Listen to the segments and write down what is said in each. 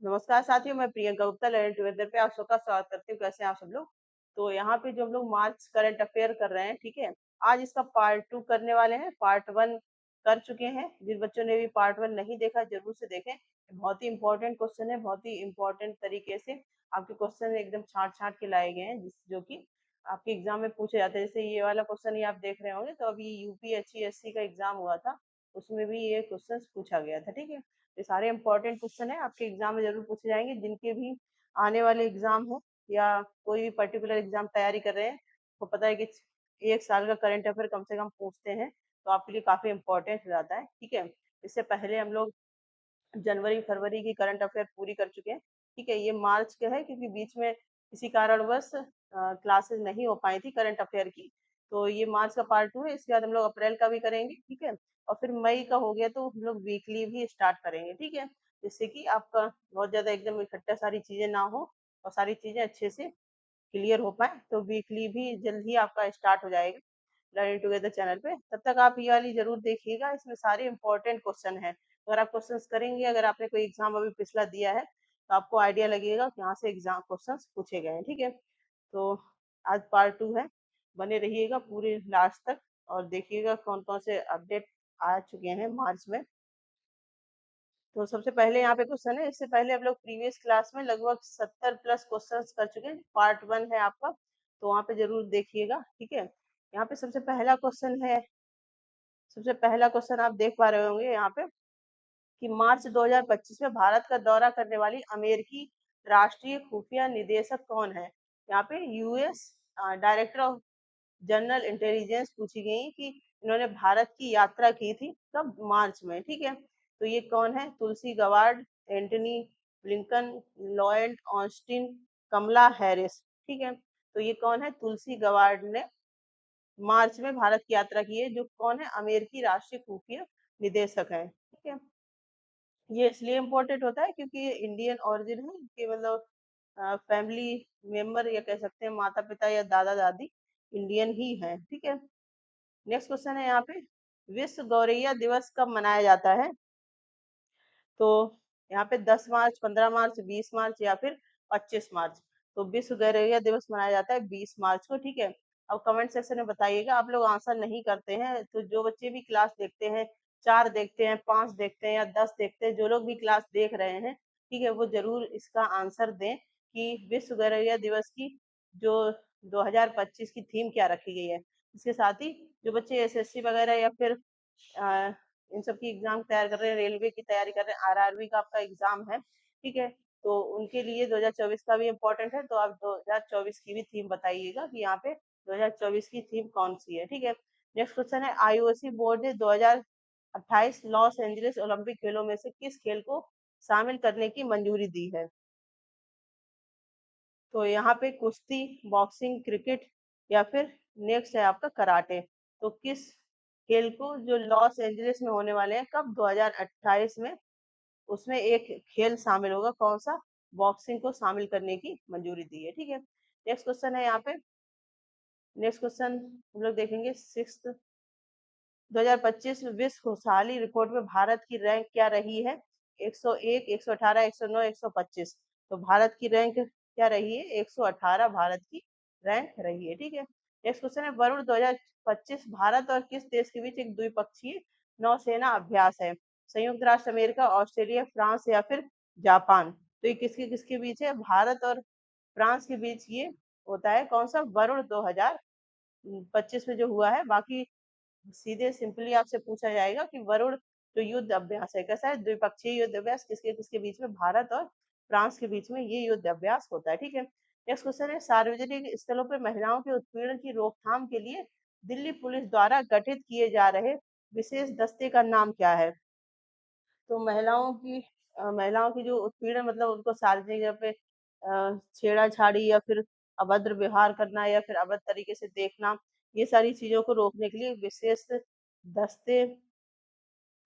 नमस्कार साथियों, मैं प्रियंका गुप्ता लर्निंग टुगेदर पे आप सबका स्वागत करती हूँ। कैसे हैं आप सब लोग? तो यहाँ पे जो हम लोग मार्च करंट अफेयर कर रहे हैं, ठीक है। आज इसका पार्ट 2 करने वाले हैं। पार्ट 1 कर चुके हैं। जिन बच्चों ने भी पार्ट 1 नहीं देखा जरूर से देखें। बहुत ही इंपॉर्टेंट क्वेश्चन है, बहुत ही इंपॉर्टेंट तरीके से आपके क्वेश्चन एकदम छांट छांट के लाए गए हैं, जो कि आपके एग्जाम में पूछे जाते हैं। जैसे ये वाला क्वेश्चन ही आप देख रहे होंगे, तो अभी यूपीएससी का एग्जाम हुआ था, उसमें भी ये क्वेश्चन पूछा गया था, ठीक है। ये सारे इंपॉर्टेंट क्वेश्चन है, आपके एग्जाम में जरूर पूछे जाएंगे। जिनके भी आने वाले एग्जाम हो या कोई भी पर्टिकुलर एग्जाम तैयारी कर रहे हैं, तो पता है कि एक साल का करंट अफेयर कम से कम पूछते हैं, तो आपके लिए काफी इंपॉर्टेंट हो जाता है, ठीक है। इससे पहले हम लोग जनवरी फरवरी की करंट अफेयर पूरी कर चुके हैं, ठीक है। ये मार्च का है क्योंकि बीच में किसी कारणवश क्लासेस नहीं हो पाई थी करंट अफेयर की, तो ये मार्च का पार्ट 2 है। इसके बाद हम लोग अप्रैल का भी करेंगे, ठीक है। और फिर मई का हो गया तो हम लोग वीकली भी स्टार्ट करेंगे, ठीक है। जिससे कि आपका बहुत ज्यादा एकदम इकट्ठा सारी चीजें ना हो और सारी चीजें अच्छे से क्लियर हो पाए, तो वीकली भी जल्द ही आपका स्टार्ट हो जाएगा लर्निंग टुगेदर चैनल पे। तब तक आप ये वाली जरूर देखिएगा, इसमें सारे इंपॉर्टेंट क्वेश्चन है। अगर आप क्वेश्चंस करेंगे, अगर आपने कोई एग्जाम अभी पिछला दिया है, तो आपको आइडिया लगेगा कि यहाँ से एग्जाम क्वेश्चंस पूछे गए हैं, ठीक है। तो आज पार्ट 2 है, बने रहिएगा पूरे लास्ट तक और देखिएगा कौन कौन से अपडेट आ चुके हैं मार्च में। तो सबसे पहले यहाँ पे क्वेश्चन है। इससे पहले हम लोग प्रीवियस क्लास में लगभग 70 प्लस क्वेश्चन कर चुके हैं। पार्ट 1 है आपका, तो वहाँ पे जरूर देखिएगा, ठीक है। यहाँ पे सबसे पहला क्वेश्चन है, सबसे पहला क्वेश्चन आप देख पा रहे होंगे यहाँ पे कि मार्च 2025 में भारत का दौरा करने वाली अमेरिकी राष्ट्रीय खुफिया निदेशक कौन है। यहाँ पे US director of general intelligence पूछी गई कि इन्होंने भारत की यात्रा की थी कब, मार्च में, ठीक है। तो ये कौन है? तुलसी गवार्ड, एंटनी ब्लिंकन, लॉयड ऑस्टिन, कमला हैरिस, ठीक है। तो ये कौन है? तुलसी गवार्ड ने मार्च में भारत की यात्रा की है। जो कौन है? अमेरिकी राष्ट्रीय खुफिया निदेशक है, ठीक है। ये इसलिए इम्पोर्टेंट होता है क्योंकि ये इंडियन ओरिजिन है, कि मतलब फैमिली मेंबर या कह सकते हैं माता पिता या दादा दादी इंडियन ही है, ठीक है। नेक्स्ट क्वेश्चन है यहाँ पे, विश्व गौरैया दिवस कब मनाया जाता है? तो यहाँ पे 10 मार्च, 15 मार्च, 20 मार्च या फिर 25 मार्च। तो विश्व गौरैया दिवस मनाया जाता है 20 मार्च को, ठीक है। अब कमेंट सेक्शन में बताइएगा। आप लोग आंसर नहीं करते हैं, तो जो बच्चे भी क्लास देखते हैं, 4 देखते हैं, 5 देखते हैं या 10 देखते हैं, जो लोग भी क्लास देख रहे हैं, ठीक है, वो जरूर इसका आंसर दें कि विश्व गौरैया दिवस की जो 2025 की थीम क्या रखी गई है। इसके साथ ही जो बच्चे एसएससी वगैरह या फिर इन सब की एग्जाम तैयार कर रहे हैं, रेलवे की तैयारी कर रहे हैं, आरआरबी का आपका एग्जाम है, ठीक है। तो उनके लिए 2024 का भी इम्पोर्टेंट है। तो आप 2024 की भी थीम बताइएगा कि यहाँ पे 2024 की थीम कौन सी है, ठीक है। नेक्स्ट क्वेश्चन है, आईओसी बोर्ड ने 2028 लॉस एंजलिस ओलंपिक खेलों में से किस खेल को शामिल करने की मंजूरी दी है? तो यहाँ पे कुश्ती, बॉक्सिंग, क्रिकेट या फिर नेक्स्ट है आपका कराटे। तो किस खेल को जो लॉस एंजलिस में होने वाले हैं कब, 2028 में, उसमें एक खेल शामिल होगा, कौन सा? बॉक्सिंग को शामिल करने की मंजूरी दी है, ठीक है। नेक्स्ट क्वेश्चन है यहाँ पे, नेक्स्ट क्वेश्चन हम लोग देखेंगे 6th 2025 विश्व खुशहाली रिपोर्ट में भारत की रैंक क्या रही है? 101, 118, 109, 125। तो भारत की रैंक क्या रही है? 118 भारत की रैंक रही है, ठीक है। नेक्स्ट क्वेश्चन है, वरुण 2025 भारत और किस देश के बीच एक द्विपक्षीय नौसेना अभ्यास है? संयुक्त राष्ट्र अमेरिका, ऑस्ट्रेलिया, फ्रांस या फिर जापान। तो ये किसके किसके बीच है? भारत और फ्रांस के बीच ये होता है, कौन सा? वरुण 2025 में जो हुआ है। बाकी सीधे सिंपली आपसे पूछा जाएगा कि वरुण जो युद्ध अभ्यास है कैसा है? द्विपक्षीय युद्ध अभ्यास, किसके किसके बीच में? भारत और फ्रांस के बीच में ये युद्ध अभ्यास होता है, ठीक है। नेक्स्ट क्वेश्चन है, सार्वजनिक स्थलों पर महिलाओं के उत्पीड़न की रोकथाम के लिए दिल्ली पुलिस द्वारा गठित किए जा रहे विशेष दस्ते का नाम क्या है? तो महिलाओं की जो उत्पीड़न, मतलब उनको सार्वजनिक जगह पे छेड़ाछाड़ी या फिर अभद्र व्यवहार करना या फिर अभद्र तरीके से देखना, ये सारी चीजों को रोकने के लिए विशेष दस्ते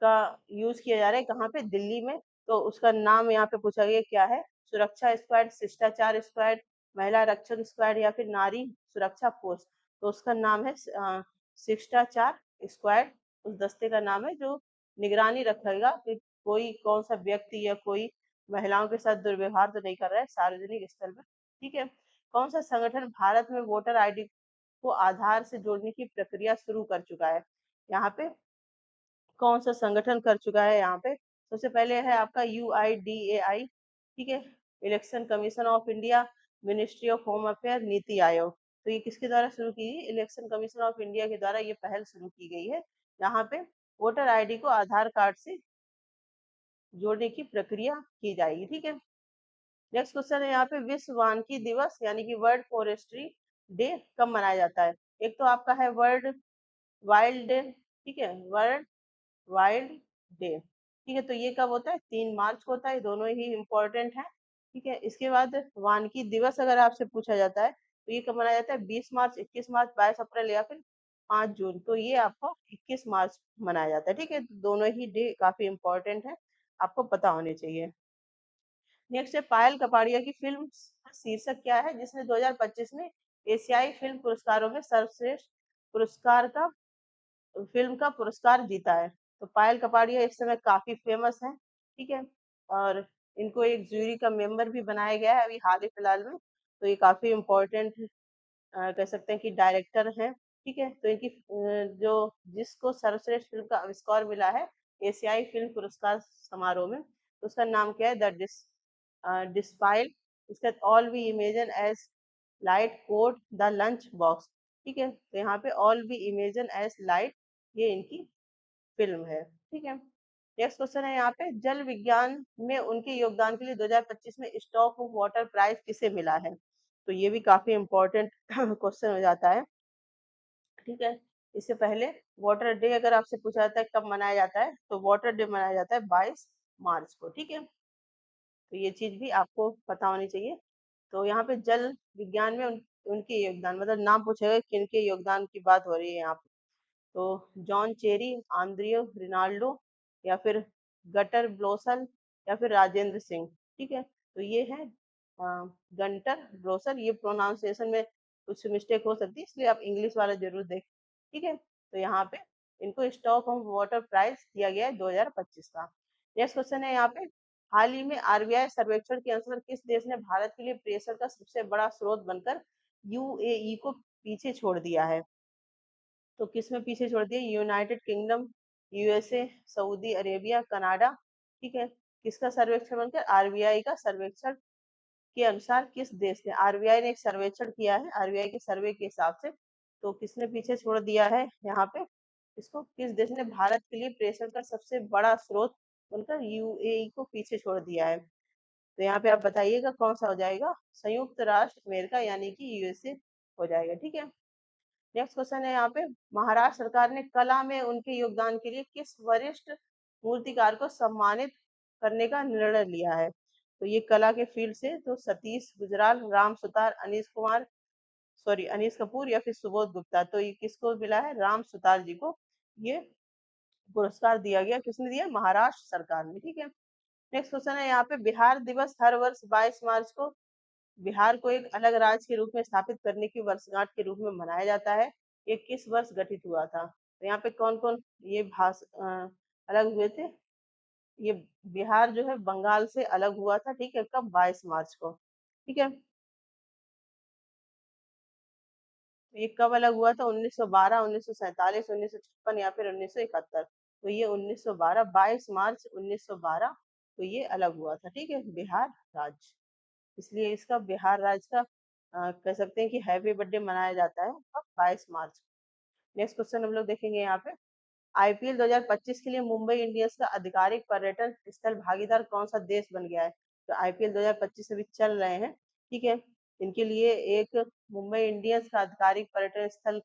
का यूज किया जा रहा है। कहाँ पे? दिल्ली में। तो उसका नाम यहाँ पे पूछा गया क्या है? सुरक्षा स्क्वाड, शिष्टाचार स्क्वाड, महिला रक्षक स्क्वाड या फिर नारी सुरक्षा फोर्स। तो उसका नाम है शिष्टाचार स्क्वाड। उस दस्ते का नाम है जो निगरानी रखेगा कि कोई कौन सा व्यक्ति या कोई महिलाओं के साथ दुर्व्यवहार तो नहीं कर रहा है सार्वजनिक स्थल पर, ठीक है। कौन सा संगठन भारत में वोटर आईडी को आधार से जोड़ने की प्रक्रिया शुरू कर चुका है? यहाँ पे कौन सा संगठन कर चुका है? यहाँ पे सबसे पहले है आपका UIDAI, ठीक है, election commission of India, ministry of home affair, NITI Aayog. तो ये किसके द्वारा शुरू की गई? इलेक्शन कमीशन ऑफ इंडिया के द्वारा ये पहल शुरू की गई है। यहाँ पे वोटर आईडी को आधार कार्ड से जोड़ने की प्रक्रिया की जाएगी, ठीक है। नेक्स्ट क्वेश्चन है यहाँ पे विश्व वानिकी दिवस यानी कि वर्ल्ड फॉरेस्ट्री डे कब मनाया जाता है? एक तो आपका है वर्ल्ड वाइल्ड डे, ठीक है, वर्ल्ड वाइल्ड डे, ठीक है। तो ये कब होता है? 3 मार्च को होता है। दोनों ही इम्पोर्टेंट है, ठीक है। इसके बाद वानिकी दिवस अगर आपसे पूछा जाता है तो ये कब मनाया जाता है? 20 मार्च, 21 मार्च, 22 अप्रैल या फिर 5 जून। तो ये आपको 21 मार्च मनाया जाता है, ठीक है। दोनों ही डे काफी इम्पोर्टेंट है, आपको पता होने चाहिए। नेक्स्ट है पायल कपाड़िया की फिल्म का शीर्षक क्या है जिसने 2025 में एशियाई फिल्म पुरस्कारों में सर्वश्रेष्ठ पुरस्कार का फिल्म का पुरस्कार जीता है? तो पायल कपाड़िया इस समय काफी फेमस है, ठीक है, और इनको एक जूरी का मेंबर भी बनाया गया है अभी हाल ही फिलहाल में। तो ये काफी इम्पोर्टेंट कह सकते हैं कि डायरेक्टर हैं, ठीक है। तो इनकी जो जिसको सर्वश्रेष्ठ फिल्म का आविष्कार मिला है एशियाई फिल्म पुरस्कार समारोह में, तो उसका नाम क्या है? डिस्पाइल, इसका all we imagine as light code the lunch box, ठीक है। तो यहाँ पे all we imagine as light, ये इनकी फिल्म है, ठीक है। नेक्स्ट क्वेश्चन है यहाँ पे जल विज्ञान में उनके योगदान के लिए 2025 में स्टॉक ऑफ वाटर प्राइज किसे मिला है? तो ये भी काफी इम्पोर्टेंट क्वेश्चन हो जाता है, ठीक है। इससे पहले वाटर डे अगर आपसे पूछा जाता है कब मनाया जाता है, तो वाटर डे मनाया जाता है 22 मार्च को, ठीक है। तो ये चीज भी आपको पता होनी चाहिए। तो यहाँ पे जल विज्ञान में उनके योगदान, मतलब नाम पूछेगा किन के योगदान की बात हो रही है यहाँ पे। तो जॉन चेरी, आंद्रियो रिनाल्डो, या फिर गटर ब्लोसल, या फिर राजेंद्र सिंह, ठीक है। तो ये है गंटर ब्लोसल। ये प्रोनाउंसिएशन में कुछ मिस्टेक हो सकती है, इसलिए आप इंग्लिश वाला जरूर देखें, ठीक है। तो यहाँ पे इनको स्टॉक ऑफ वाटर प्राइज दिया गया है 2025 का। नेक्स्ट क्वेश्चन है यहाँ पे हाल ही में RBI सर्वेक्षण के अनुसार किस देश ने भारत के लिए प्रेशर का सबसे बड़ा स्रोत बनकर UAE को पीछे छोड़ दिया है? तो किस में पीछे छोड़ दिया? United kingdom, USA, Saudi Arabia, Canada, ठीक है। किसका सर्वेक्षण बनकर? RBI का सर्वेक्षण के अनुसार किस देश ने, RBI ने एक सर्वेक्षण किया है, RBI के सर्वे के हिसाब से, तो किसने पीछे छोड़ दिया है यहाँ पे? इसको किस देश ने भारत के लिए प्रेशर का सबसे बड़ा स्रोत बनकर UAE को पीछे छोड़ दिया है? तो यहाँ पे आप बताइएगा कौन सा हो जाएगा? संयुक्त राष्ट्र अमेरिका यानी कि USA हो जाएगा, ठीक है। नेक्स्ट क्वेश्चन है यहाँ पे महाराष्ट्र सरकार ने कला में उनके योगदान के लिए किस वरिष्ठ मूर्तिकार को सम्मानित करने का निर्णय लिया है? तो ये कला के फील्ड से तो सतीश गुजराल, राम सुतार, अनीस कपूर या फिर सुबोध गुप्ता। तो ये किसको मिला है? राम सुतार जी को ये पुरस्कार दिया गया। किसने दिया? महाराष्ट्र सरकार ने, ठीक है। नेक्स्ट क्वेश्चन है यहाँ पे बिहार दिवस हर वर्ष 22 मार्च को बिहार को एक अलग राज्य के रूप में स्थापित करने की वर्षगांठ के रूप में मनाया जाता है। ये किस वर्ष गठित हुआ था? तो यहाँ पे कौन कौन ये अलग हुए थे? ये बिहार जो है बंगाल से अलग हुआ था, ठीक है, कब? 22 मार्च को, ठीक है। ये कब अलग हुआ था? 1912, 1947, 1956 या फिर 1971। तो ये 1912, 22 मार्च 1912 को ये अलग हुआ था, ठीक है, बिहार राज्य। इसलिए इसका बिहार राज्य का कह सकते हैं कि हैप्पी बर्थडे मनाया जाता है 22 मार्च। नेक्स्ट क्वेश्चन हम लोग देखेंगे यहाँ पे IPL 2025 के लिए मुंबई इंडियंस का आधिकारिक पर्यटन स्थल भागीदार कौन सा देश बन गया है? तो IPL 2025 अभी चल रहे हैं, ठीक है। इनके लिए एक मुंबई इंडियंस का आधिकारिक पर्यटन स्थल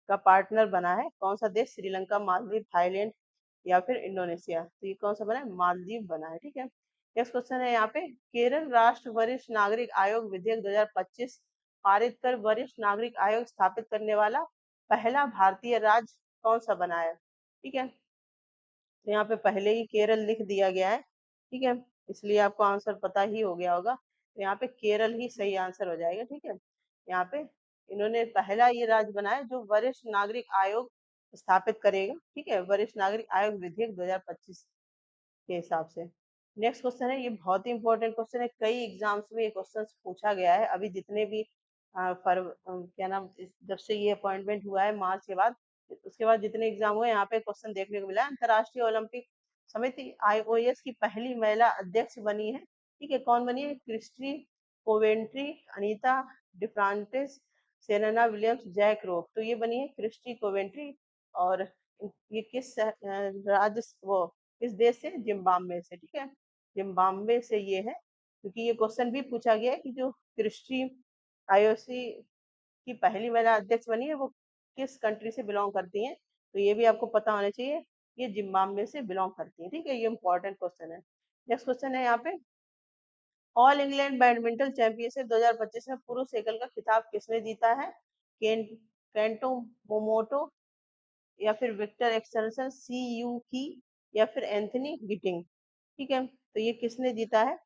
का पार्टनर बना है कौन सा देश? श्रीलंका, मालदीव, थाईलैंड या फिर इंडोनेशिया। तो ये कौन सा बना है? मालदीव बना है, ठीक है। नेक्स्ट क्वेश्चन है यहाँ पे केरल राष्ट्र वरिष्ठ नागरिक आयोग विधेयक 2025 पारित कर वरिष्ठ नागरिक आयोग स्थापित करने वाला पहला भारतीय राज्य कौन सा बना है? ठीक है, तो यहाँ पे पहले ही केरल लिख दिया गया है, ठीक है, इसलिए आपको आंसर पता ही हो गया होगा। तो यहाँ पे केरल ही सही आंसर हो जाएगा, ठीक है। यहाँ पे इन्होंने पहला ये राज्य बनाया जो वरिष्ठ नागरिक आयोग स्थापित करेगा, ठीक है, वरिष्ठ नागरिक आयोग विधेयक 2025 के हिसाब से। नेक्स्ट क्वेश्चन है, ये बहुत ही इंपॉर्टेंट क्वेश्चन है, कई एग्जाम्स में ये क्वेश्चन पूछा गया है। अभी जितने भी क्या नाम, जब से ये अपॉइंटमेंट हुआ है मार्च के बाद, उसके बाद जितने एग्जाम हुए यहाँ पे क्वेश्चन देखने को मिला है। अंतर्राष्ट्रीय ओलंपिक समिति आईओएस की पहली महिला अध्यक्ष बनी है, ठीक है, कौन बनी है? Kirsty Coventry, Anita DeFrantz, Serena Williams, Jacques Rogge. तो ये बनी है क्रिस्टी कोवेंट्री। और ये किस राज्य, वो किस देश से? जिम्बाब्वे से, ठीक है, जिम्बाब्वे से ये है। क्योंकि ये क्वेश्चन भी पूछा गया है कि जो क्रिस्टी आईओसी की पहली महिला अध्यक्ष बनी है वो किस कंट्री से बिलोंग करती हैं, तो ये भी आपको पता होना चाहिए, ये जिम्बाब्वे से बिलोंग करती है, ठीक है, ये इंपॉर्टेंट क्वेश्चन है। नेक्स्ट क्वेश्चन है यहाँ पे, ऑल इंग्लैंड बैडमिंटन चैंपियनशिप 2025 में पुरुष एकल का खिताब किसने जीता है? केंटो मोमोटो, या फिर विक्टर एक्सेल्सन, सी यू की, या फिर एंथनी गिटिंग, ठीक है, तो ये किसने जीता है?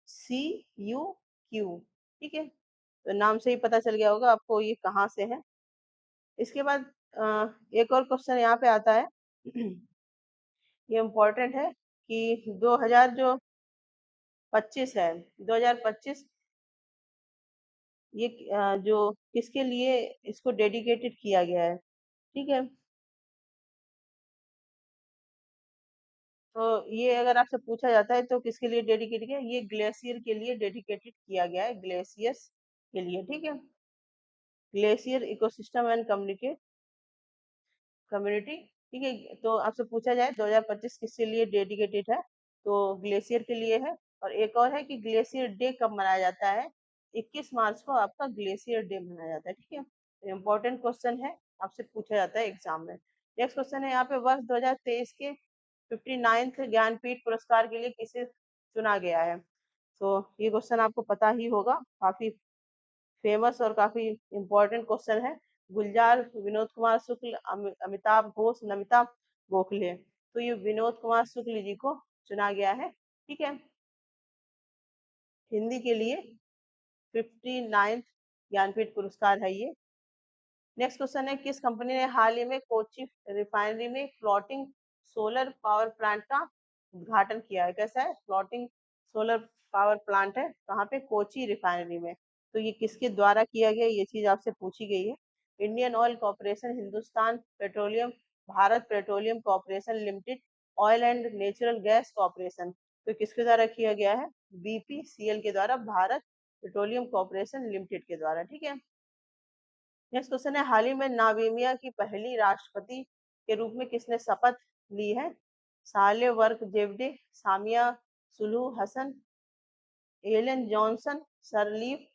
सी यू क्यू, ठीक है, तो नाम से ही पता चल गया होगा आपको ये कहाँ से है। इसके बाद एक और क्वेश्चन यहाँ पे आता है ये इम्पोर्टेंट है कि 2000 जो 25 है, 2025 ये जो किसके लिए इसको डेडिकेटेड किया गया है, ठीक है, तो ये अगर आपसे पूछा जाता है तो किसके लिए डेडिकेट किया? ये ग्लेशियर के लिए डेडिकेटेड किया गया है, ग्लेशियर्स के लिए, ठीक है, ग्लेशियर इकोसिस्टम एंड कम्युनिटी, ठीक है। तो आपसे पूछा जाए 2025 किसके लिए डेडिकेटेड है, तो ग्लेशियर के लिए है। और एक और है कि ग्लेशियर डे कब मनाया जाता है? 21 मार्च को आपका ग्लेशियर डे मनाया जाता है, ठीक है, इम्पोर्टेंट क्वेश्चन है, आपसे पूछा जाता है एग्जाम में। नेक्स्ट क्वेश्चन है यहाँ पे, वर्ष 2023 के 59th ज्ञानपीठ पुरस्कार के लिए किसे चुना गया है? तो ये क्वेश्चन आपको पता ही होगा, काफी फेमस और काफी इम्पोर्टेंट क्वेश्चन है। गुलजार, विनोद कुमार शुक्ल, अमिताभ घोष, नमिता गोखले। तो ये विनोद कुमार शुक्ल जी को चुना गया है, ठीक है, हिंदी के लिए 59th ज्ञानपीठ पुरस्कार है ये। नेक्स्ट क्वेश्चन है, किस कंपनी ने हाल ही में कोची रिफाइनरी में फ्लोटिंग सोलर पावर प्लांट का उद्घाटन किया है? कैसा है? फ्लोटिंग सोलर पावर प्लांट है, कहाँ पे? कोची रिफाइनरी में। तो ये किसके द्वारा किया गया, ये चीज आपसे पूछी गई है। Indian oil corporation, Hindustan petroleum, Bharat petroleum corporation limited, oil and natural gas corporation. तो किसके द्वारा किया गया है? बीपीसीएल के द्वारा, भारत पेट्रोलियम कॉर्पोरेशन लिमिटेड के द्वारा, ठीक है। नेक्स्ट क्वेश्चन है, हाल ही में नामीबिया की पहली राष्ट्रपति के रूप में किसने शपथ ली है? साले work जेवडे, Samia Sulu Hasan, Elon Johnson, सरलीफ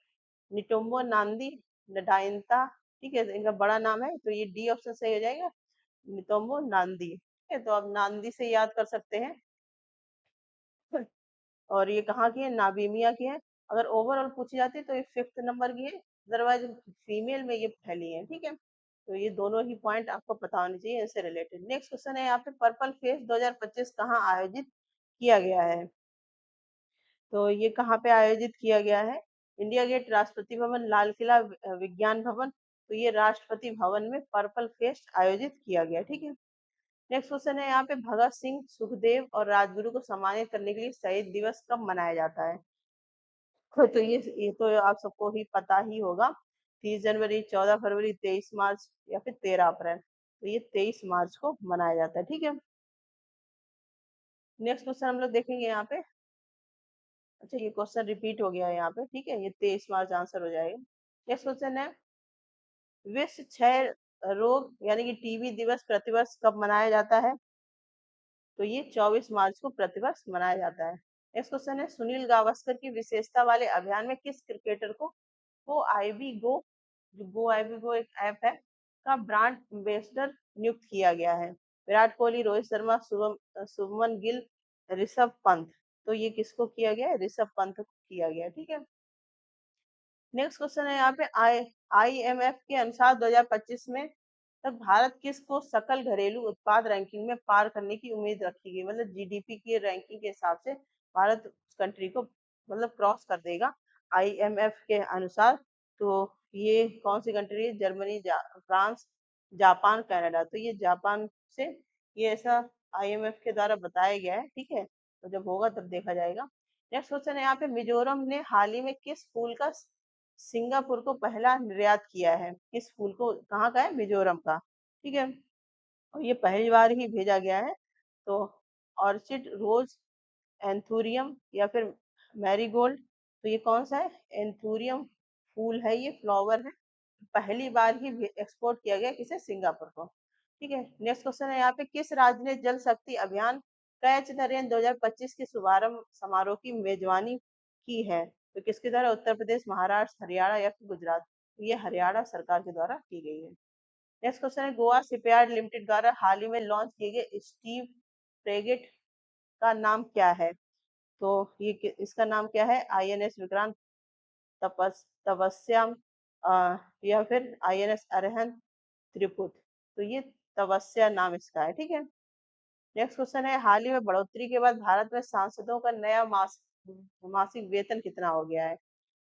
निटोम्बो नांदी, नडाइंता, ठीक है, इनका बड़ा नाम है, तो ये डी ऑप्शन सही हो जाएगा, निटोम्बो नांदी, ठीक है, तो आप नांदी से याद कर सकते हैं। और ये कहाँ की है? नामीबिया की है। अगर ओवरऑल पूछी जाती है तो ये 5th नंबर की है, अदरवाइज फीमेल में ये पहली है, ठीक है, तो ये दोनों ही पॉइंट आपको पता होने चाहिए इससे रिलेटेड। नेक्स्ट क्वेश्चन है यहाँ पे, पर्पल फेस्ट 2025 कहाँ आयोजित किया गया है? तो ये कहाँ पे आयोजित किया गया है? इंडिया गेट, राष्ट्रपति भवन, लाल किला, विज्ञान भवन। तो ये राष्ट्रपति भवन में पर्पल फेस्ट आयोजित किया गया, ठीक है। नेक्स्ट क्वेश्चन है यहाँ पे, भगत सिंह, सुखदेव और राजगुरु को सम्मानित करने के लिए शहीद दिवस कब मनाया जाता है? तो ये तो आप सबको ही पता ही होगा, 30 जनवरी, 14 फरवरी, 23 मार्च, या फिर 13 अप्रैल। तो ये 23 मार्च को मनाया जाता है, ठीक है। नेक्स्ट क्वेश्चन हम लोग देखेंगे यहाँ पे। अच्छा, ये क्वेश्चन रिपीट हो गया है यहाँ पे, ठीक है, ये 23 मार्च आंसर हो जाएगा। नेक्स्ट क्वेश्चन है, विश्व क्षय रोग यानी कि टीबी दिवस प्रतिवर्ष कब मनाया जाता है? तो ये 24 मार्च को प्रतिवर्ष मनाया जाता है। नेक्स्ट क्वेश्चन है, सुनील गावस्कर की विशेषता वाले अभियान में किस क्रिकेटर को गो आईबी गो, जो गो आईबी गो एक ऐप है, का ब्रांड एम्बेसडर नियुक्त किया गया है? विराट कोहली, रोहित शर्मा, शुभमन गिल, ऋषभ पंत। तो ये किसको किया गया है? ऋषभ पंत को किया गया है, ठीक है। नेक्स्ट क्वेश्चन है यहाँ पे, आईएमएफ के अनुसार 2025 में तक भारत किसको सकल घरेलू उत्पाद रैंकिंग में पार करने की उम्मीद रखी गई? मतलब जीडीपी की रैंकिंग के हिसाब से भारत उस कंट्री को मतलब क्रॉस कर देगा आईएमएफ के अनुसार। तो ये कौन सी कंट्री है? Germany, France, Japan, Canada. तो ये जापान से ये ऐसा आईएमएफ के द्वारा बताया गया है, ठीक है, तो जब होगा तब देखा जाएगा। नेक्स्ट क्वेश्चन है यहाँ पे, मिजोरम ने हाल ही में किस फूल का सिंगापुर को पहला निर्यात किया है? किस फूल को, कहाँ का है? मिजोरम का, ठीक है। और ये पहली बार ही भेजा गया है। तो ऑर्चिड, रोज, एंथूरियम या फिर मैरीगोल्ड, तो ये कौन सा है? एंथूरियम फूल है, ये फ्लावर है। पहली बार ही एक्सपोर्ट किया गया किसे? सिंगापुर को, ठीक है। नेक्स्ट क्वेश्चन है यहाँ पे, किस राज्य ने जल शक्ति अभियान कैच द रेन 2025 के शुभारंभ समारोह की मेजबानी की है? तो किसके द्वारा? उत्तर प्रदेश, महाराष्ट्र, हरियाणा या फिर गुजरात? तो ये हरियाणा सरकार के द्वारा की गई है। नेक्स्ट क्वेश्चन है, गोवा शिपयार्ड लिमिटेड द्वारा हाल ही में लॉन्च किए गए स्टीम फ्रेगेट का नाम क्या है? तो ये इसका नाम क्या है? INS विक्रांत, तपस्या, या फिर INS अरहंत, त्रिपुत। तो ये तपस्या नाम इसका है, ठीक है। नेक्स्ट क्वेश्चन है, हाल ही में बढ़ोतरी के बाद भारत में सांसदों का नया मासिक वेतन कितना हो गया है?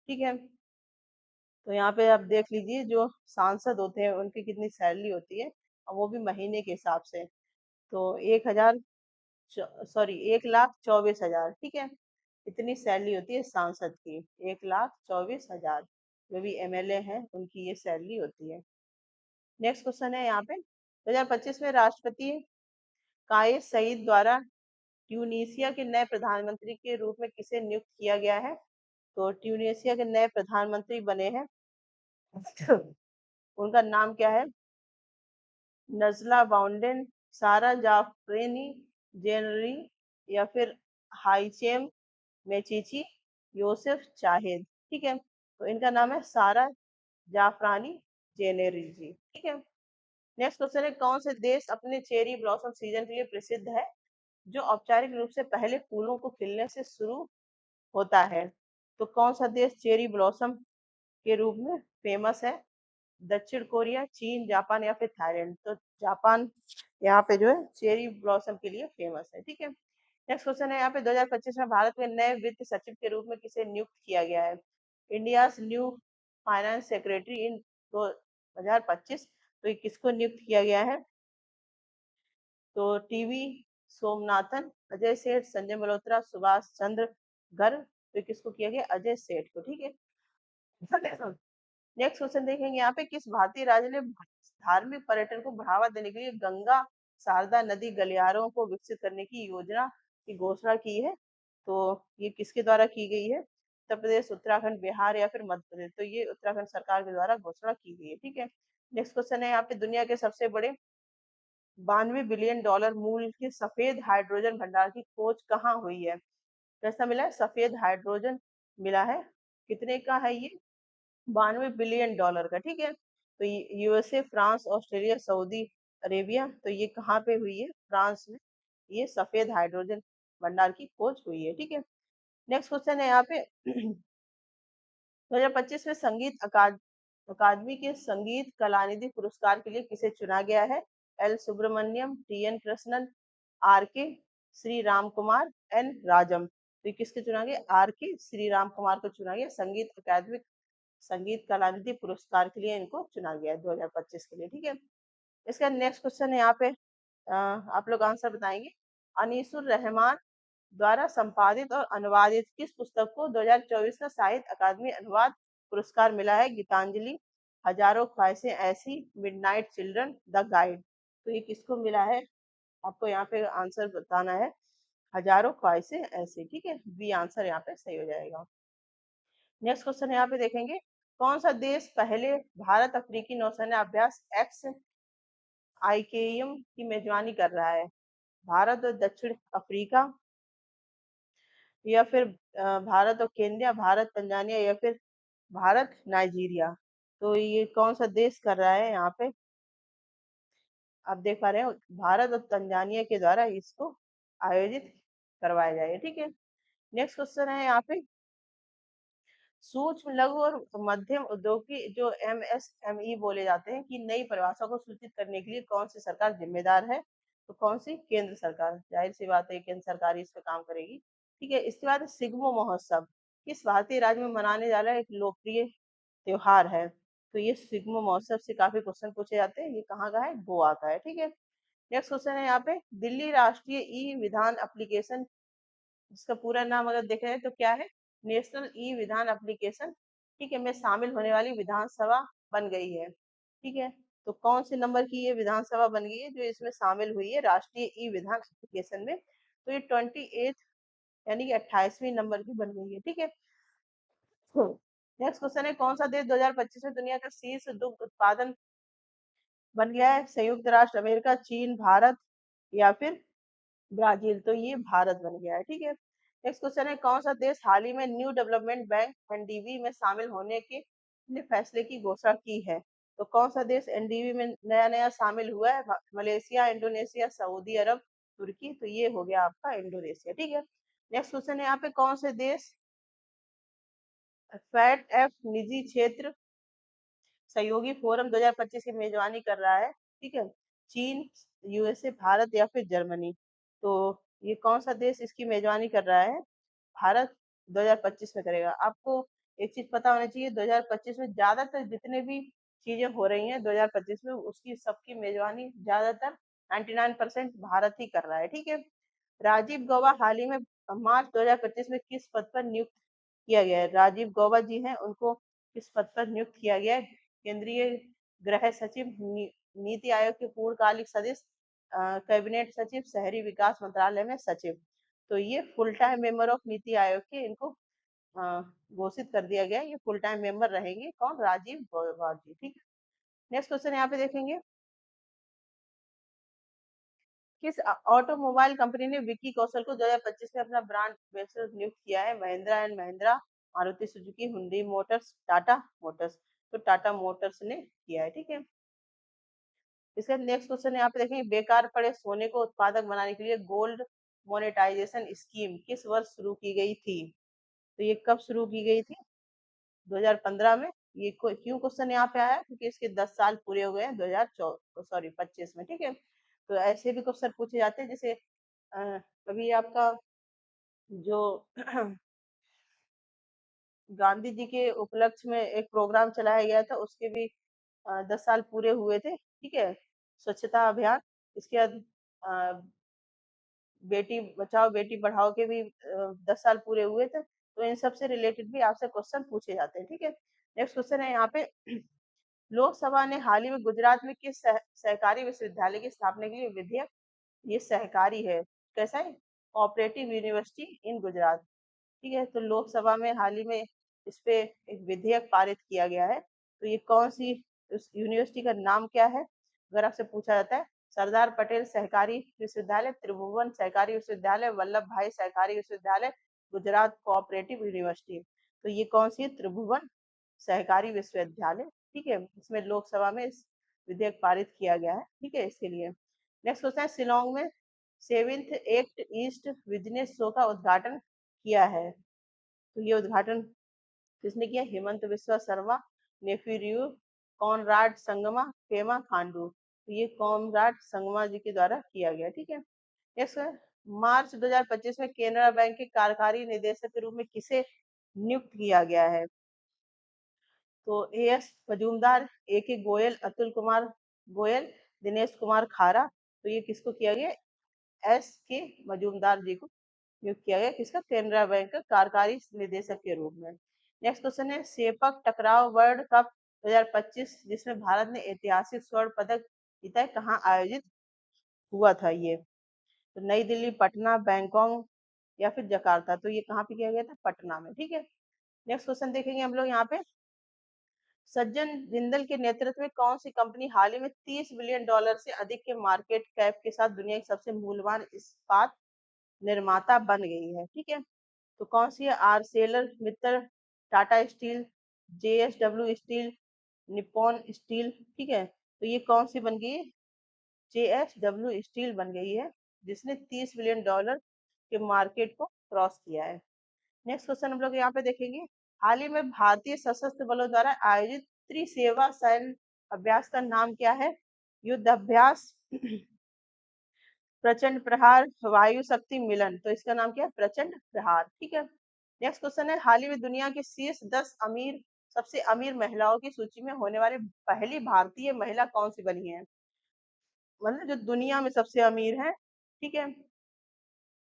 ठीक है। तो यहाँ पे आप देख लीजिए, जो सांसद होते हैं उनकी कितनी सैलरी होती है, और वो भी महीने के हिसाब से। तो 1,24,000, ठीक है, इतनी सैलरी होती है सांसद की, 1,24,000। जो भी MLA हैं उनकी ये सैलरी होती है। नेक्स्ट क्वेश्चन है यहाँ पे, 2025 में राष्ट्रपति कायस सईद द्वारा ट्यूनीसिया के नए प्रधानमंत्री के रूप में किसे नियुक्त किया गया है? तो ट्यूनीसिया के नए प्रधानमंत्री बने हैं उनका नाम क्या है? नजला बाउंडेन, सारा जाफरेनी जेनरी, या फिर हाइचेम मेचीची, योसेफ चाहेद, ठीक है। तो इनका नाम है सारा जाफरानी जेनेरी जी, ठीक है। नेक्स्ट क्वेश्चन है, कौन से देश अपने चेरी ब्लॉसम सीजन के लिए प्रसिद्ध है, जो औपचारिक रूप से पहले फूलों को खिलने से शुरू होता है? तो कौन सा देश चेरी ब्लॉसम के रूप में फेमस है? दक्षिण कोरिया, चीन, जापान या फिर थाईलैंड? तो जापान यहाँ पे जो है चेरी ब्लॉसम के लिए फेमस है, ठीक है। नेक्स्ट क्वेश्चन है यहाँ पे, 2025 में भारत के नए वित्त सचिव के रूप में किसे नियुक्त किया गया है? इंडिया न्यू फाइनेंस सेक्रेटरी इन 2025, तो ये किसको नियुक्त किया गया है? तो टीवी सोमनाथन, अजय सेठ, संजय मल्होत्रा, सुभाष चंद्र गर्ग, तो किसको किया गया? अजय सेठ को, ठीक है। नेक्स्ट क्वेश्चन देखेंगे यहाँ पे, किस भारतीय राज्य ने धार्मिक पर्यटन को बढ़ावा देने के लिए गंगा शारदा नदी गलियारों को विकसित करने की योजना की घोषणा की है? तो ये किसके द्वारा की गई है? उत्तर प्रदेश, उत्तराखंड, बिहार या फिर मध्य प्रदेश? तो ये उत्तराखंड सरकार के द्वारा घोषणा की गई है, ठीक है। नेक्स्ट क्वेश्चन है यहाँ पे, दुनिया के सबसे बड़े 92 बिलियन डॉलर मूल्य के सफेद हाइड्रोजन भंडार की खोज कहाँ हुई है? कैसा मिला है? सफेद हाइड्रोजन मिला है। कितने का है ये? 92 बिलियन डॉलर का, ठीक है। तो USA, France, Australia, Saudi Arabia, तो ये कहाँ पे हुई है? फ्रांस में ये सफेद हाइड्रोजन भंडार की खोज हुई है, ठीक है। नेक्स्ट क्वेश्चन है यहाँ पे, 2025 में संगीत अकादमी के संगीत कलानिधि पुरस्कार के लिए किसे चुना गया है? L Subramaniam, TN Krishnan, RK Shri Ram Kumar, N राजम। तो ये किसके चुना गया? RK श्री राम कुमार को चुना गया संगीत अकादमी संगीत कलानिधि पुरस्कार के लिए, इनको चुना गया है 2025 के लिए, ठीक है। इसका नेक्स्ट क्वेश्चन है यहाँ पे, आप लोग आंसर बताएंगे। अनीसुर रहमान द्वारा संपादित और अनुवादित किस पुस्तक को 2024 का साहित्य अकादमी अनुवाद पुरस्कार मिला है? गीतांजलि, हजारों ख्वाहिशें ऐसी, मिडनाइट चिल्ड्रन, द गाइड। तो ये किसको मिला है? आपको यहाँ पे आंसर बताना है, हजारों ख्वाहिशें ऐसी, ठीक है। बी आंसर यहाँ पे सही हो जाएगा। नेक्स्ट क्वेश्चन यहाँ पे देखेंगे, कौन सा देश पहले भारत अफ्रीकी नौसेना अभ्यास एक्स आईकेएम की मेजबानी कर रहा है? भारत और दक्षिण अफ्रीका, या फिर भारत और केन्या, भारत तंजानिया या फिर भारत नाइजीरिया? तो ये कौन सा देश कर रहा है यहाँ पे? आप देख पा रहे हो, भारत और तंजानिया के द्वारा इसको आयोजित करवाया जाएगा, ठीक है। नेक्स्ट क्वेश्चन है यहाँ पे, सूक्ष्म लघु और मध्यम उद्योग की जो MSME बोले जाते हैं, कि नई परिभाषा को सूचित करने के लिए कौन सी सरकार जिम्मेदार है? तो कौन सी? केंद्र सरकार, जाहिर सी बात है केंद्र सरकार इस पे काम करेगी, ठीक है। इसके बाद सिग्मो महोत्सव किस भारतीय राज्य में मनाने जा रहा है एक लोकप्रिय त्योहार है? तो ये सिग्मो महोत्सव से काफी क्वेश्चन पूछे जाते हैं। ये कहाँ का है? गोवा का है, ठीक है। नेक्स्ट क्वेश्चन है यहाँ पे, दिल्ली राष्ट्रीय ई विधान एप्लीकेशन इसका पूरा नाम अगर देख रहे हैं तो क्या है, नेशनल ई विधान एप्लीकेशन, ठीक है, में शामिल होने वाली विधानसभा बन गई है। ठीक है, तो कौन से नंबर की ये विधानसभा बन गई है जो इसमें शामिल हुई है राष्ट्रीय ई विधान एप्लीकेशन में? तो ये 28 यानी कि 28वीं नंबर की बन गई है। ठीक है, नेक्स्ट क्वेश्चन है, कौन सा देश 2025 में दुनिया का शीर्ष दुग्ध उत्पादन बन गया है? संयुक्त राष्ट्र अमेरिका, चीन, भारत या फिर ब्राजील? तो ये भारत बन गया है। ठीक है, नेक्स्ट क्वेश्चन है, कौन सा देश हाल ही में न्यू डेवलपमेंट बैंक एनडीबी में शामिल होने के अपने फैसले की घोषणा की है? तो कौन सा देश एनडीबी में नया नया शामिल हुआ है? मलेशिया, इंडोनेशिया, सऊदी अरब, तुर्की? तो ये हो गया आपका इंडोनेशिया। ठीक है, नेक्स्ट क्वेश्चन है यहाँ पे, कौन से देश फैट एफ निजी क्षेत्र सहयोगी फोरम 2025 की मेजबानी कर रहा है? ठीक है, चीन, यूएसए, भारत या फिर जर्मनी? तो ये कौन सा देश इसकी मेजबानी कर रहा है? भारत 2025 में करेगा। आपको एक चीज पता होना चाहिए, 2025 में ज्यादातर जितने भी चीजें हो रही हैं 2025 में, उसकी सबकी मेजबानी ज्यादातर 99% भारत ही कर रहा है। ठीक है, राजीव गौबा हाल ही में मार्च 2025 में किस पद पर नियुक्त किया गया है? राजीव गौबा जी हैं, उनको किस पद पर नियुक्त किया गया है? केंद्रीय गृह सचिव, नीति आयोग के पूर्णकालिक सदस्य, कैबिनेट सचिव, शहरी विकास मंत्रालय में सचिव? तो ये full time member of NITI Aayog के इनको अ, घोषित कर दिया गया है, ये फुल टाइम मेंबर रहेंगे। कौन? राजीव गौबा जी। ठीक है, नेक्स्ट क्वेश्चन यहाँ पे देखेंगे, किस ऑटोमोबाइल कंपनी ने विक्की कौशल को 2025 में अपना ब्रांड एम्बेसडर नियुक्त किया है? Mahindra and Mahindra, Maruti Suzuki, Hyundai Motors, Tata Motors? तो टाटा मोटर्स ने किया है। ठीक है, इसका नेक्स्ट क्वेश्चन यहाँ पे देखेंगे, बेकार पड़े सोने को उत्पादक बनाने के लिए गोल्ड मोनेटाइजेशन स्कीम किस वर्ष शुरू की गई थी? तो ये कब शुरू की गई थी? 2015 में। ये क्यों क्वेश्चन यहाँ पे आया? क्योंकि इसके 10 साल पूरे हो गए हैं 2025 में। ठीक है, तो ऐसे भी क्वेश्चन पूछे जाते हैं, जैसे अभी आपका जो गांधी जी के उपलक्ष्य में एक प्रोग्राम चलाया गया था, उसके भी 10 साल पूरे हुए थे। ठीक है, स्वच्छता अभियान। इसके बाद बेटी बचाओ बेटी पढ़ाओ के भी 10 साल पूरे हुए थे। तो इन सब से रिलेटेड भी आपसे क्वेश्चन पूछे जाते हैं। ठीक है, नेक्स्ट क्वेश्चन है यहाँ पे, लोकसभा ने हाल ही में गुजरात में किस सहकारी विश्वविद्यालय की स्थापना के लिए विधेयक, ये सहकारी है, कैसा है, कोऑपरेटिव यूनिवर्सिटी इन गुजरात? ठीक है, तो लोकसभा में हाल ही में इस पे एक विधेयक पारित किया गया है। तो ये कौन सी, उस यूनिवर्सिटी का नाम क्या है अगर आपसे पूछा जाता है? सरदार पटेल सहकारी विश्वविद्यालय, त्रिभुवन सहकारी विश्वविद्यालय, वल्लभ भाई सहकारी विश्वविद्यालय, गुजरात कोऑपरेटिव यूनिवर्सिटी? तो ये कौन सी है? त्रिभुवन सहकारी विश्वविद्यालय। ठीक है, इसमें लोकसभा में इस विधेयक पारित किया गया है। ठीक है, इसके लिए नेक्स्ट क्वेश्चन है, शिलोंग में seventh act east business show का उद्घाटन किया है? तो ये उद्घाटन किसने किया? हेमंत बिस्वा शर्मा, नेफ्यू, कॉनराड संगमा, पेमा खांडू? तो ये कॉनराड संगमा जी के द्वारा किया गया। ठीक है, नेक्स्ट, मार्च 2025 में केनरा बैंक के कार्यकारी निदेशक के रूप में किसे नियुक्त किया गया है? तो ए एस मजूमदार, ए के गोयल, अतुल कुमार गोयल, दिनेश कुमार खारा? तो ये किसको किया गया? एस के मजूमदार जी को नियुक्त किया गया, किसका? केनरा बैंक का कार्यकारी निदेशक के रूप में। नेक्स्ट क्वेश्चन है, सेपक टकराव वर्ल्ड कप 2025 जिसमें भारत ने ऐतिहासिक स्वर्ण पदक जीता है, कहाँ आयोजित हुआ था ये? तो नई दिल्ली, पटना, बैंकॉक या फिर जकार्ता? तो ये कहाँ पे किया गया था? पटना में। ठीक है, नेक्स्ट क्वेश्चन देखेंगे हम लोग यहाँ पे, सज्जन जिंदल के नेतृत्व में कौन सी कंपनी हाल ही में 30 बिलियन डॉलर से अधिक के मार्केट कैप के साथ दुनिया की सबसे मूल्यवान इस्पात निर्माता बन गई है? ठीक है, तो कौन सी है? Arcelor Mittal, Tata steel, JSW steel, Nippon steel? ठीक है, तो ये कौन सी बन गई है? जेएसडब्ल्यू स्टील बन गई है, जिसने 30 बिलियन डॉलर के मार्केट को क्रॉस किया है। नेक्स्ट क्वेश्चन हम लोग यहाँ पे देखेंगे, हाल ही में भारतीय सशस्त्र बलों द्वारा आयोजित त्रिसेवा सैन्य अभ्यास का नाम क्या है? युद्ध अभ्यास, प्रचंड प्रहार, वायु शक्ति मिलन? तो इसका नाम क्या है? प्रचंड प्रहार। ठीक है, नेक्स्ट क्वेश्चन है, हाल ही में दुनिया के शीर्ष 10 अमीर, सबसे अमीर महिलाओं की सूची में होने वाली पहली भारतीय महिला कौन सी बनी है? मतलब जो दुनिया में सबसे अमीर है। ठीक है,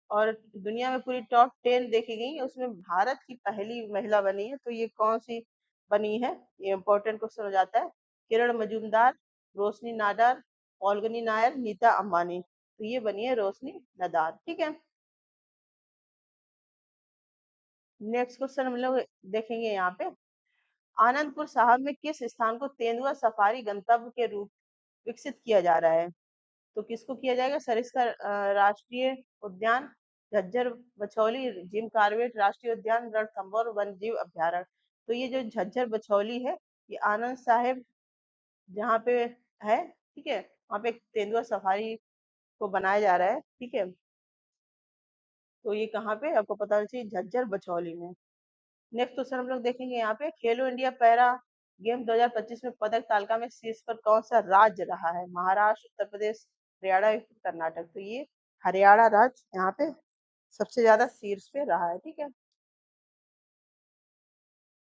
और दुनिया में पूरी टॉप 10 देखी गई, उसमें भारत की पहली महिला बनी है, तो ये कौन सी बनी है? ये इंपॉर्टेंट क्वेश्चन हो जाता है। किरण मजूमदार, रोशनी नाडार, ऑल्गनी नायर, नीता अंबानी। तो ये बनी है रोशनी नदार। ठीक है, नेक्स्ट क्वेश्चन हम लोग देखेंगे यहाँ पे। आनंदपुर साहब में किस स्थान को तेंदुआ सफारी गंतव्य के रूप विकसित किया जा रहा है? तो किसको किया जाएगा? सरिस्का राष्ट्रीय उद्यान, झज्जर बछौली जिम कार्बेट राष्ट्रीय उद्यान, रणथंभौर वन जीव अभ्यारण्य। तो ये जो झज्जर बछौली है, ये आनंद साहिब जहाँ पे है, ठीक है, वहाँ पे एक तेंदुआ सफारी को बनाया जा रहा है। ठीक है, तो ये कहाँ पे आपको पता होना चाहिए, झज्जर बछौली में। नेक्स्ट क्वेश्चन हम लोग देखेंगे यहाँ पे। खेलो इंडिया पैरा गेम 2025 में पदक तालिका में शीर्ष पर कौन सा राज्य रहा है? महाराष्ट्र, उत्तर प्रदेश, हरियाणा, कर्नाटक। तो ये हरियाणा राज्य यहाँ पे सबसे ज्यादा शीर्ष पे रहा है। ठीक है,